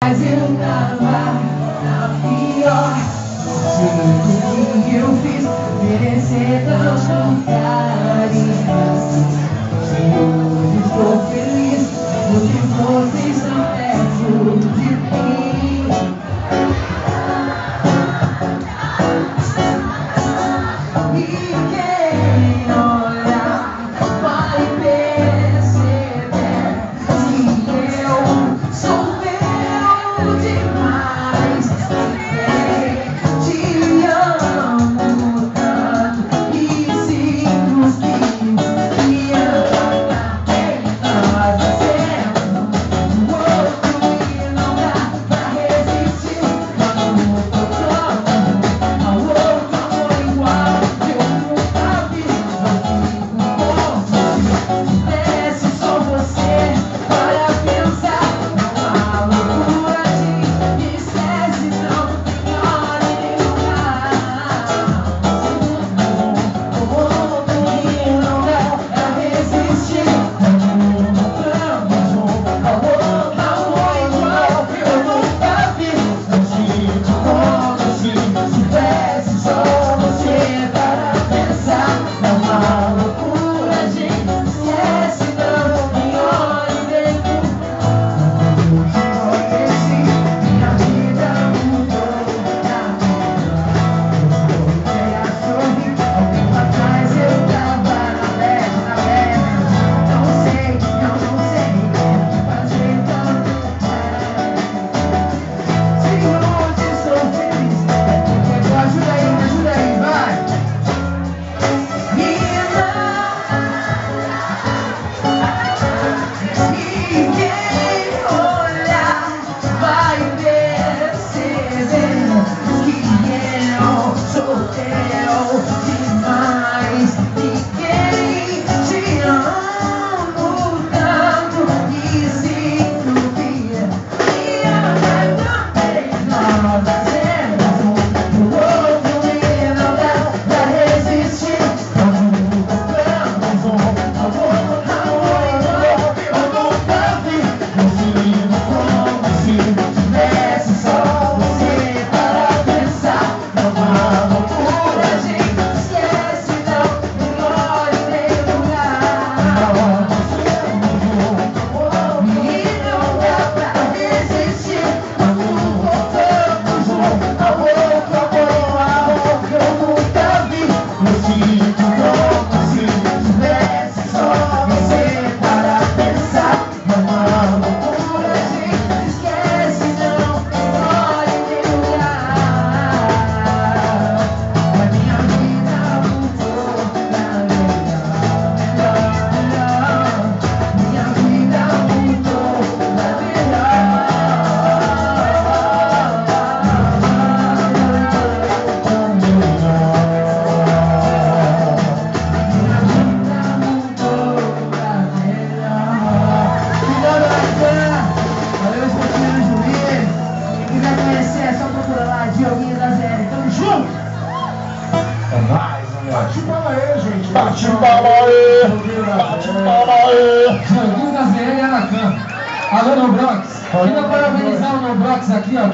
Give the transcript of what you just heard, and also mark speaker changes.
Speaker 1: Mas eu tava na pior. Sei que eu fiz merecer tanto carinho assim. Se hoje estou feliz, porque vocês estão perto de mim. E quem olhar vai perceber que eu sou meu demais. Te amo tanto e sinto que me ama também. Nós nascemos um outro e não dá pra resistir. Quando eu tô ao outro amor igual, eu nunca vi. Não fico como se só você para pensar. Não há loucura de esquece, não tem hora e nem lugar. O outro e não dá pra resistir. Voltamos ao outro amor igual, eu nunca vi. Não sinto como se tivesse só você para pensar. Não há loucura de esquece, não tem hora e nem lugar. Minha vida mudou na voltei a sorrir. Há um tempo atrás eu tava na bad. Não sei o que fazer tanto. Se hoje sou feliz, ajuda aí, vai. E quem olhar vai perceber que eu sou teu demais. E quem te amo tanto e sinto que me ama também. Nós nascemos um outro e não dá pra resistir. Quando voltamos ao outro amor igual, eu nunca vi. Não sinto como se tivesse só você para pensar. Não há loucura, gente, esquece, não tem hora e nem lugar. E não dá pra resistir. Quando voltamos ao outro amor que eu nunca vi. Eu sinto como se tivesse só você para pensar. Não há loucura, gente, esquece, não tem hora e nem lugar. Mas minha vida mudou pra melhor. Minha vida mudou pra melhor. Cuidado, Lacan! Valeu, Escotinho Juiz! Quem quiser conhecer é só procurar lá, Dioguinho da ZL. Tamo junto!
Speaker 2: É nóis,
Speaker 1: Bate
Speaker 2: moleque.
Speaker 1: palma aí, gente!
Speaker 2: Bate palma aí! Bate palma aí!
Speaker 1: Dioguinho da ZL e Lacan. Alô, Nobrox! Queria parabenizar o Nobrox aqui, ó.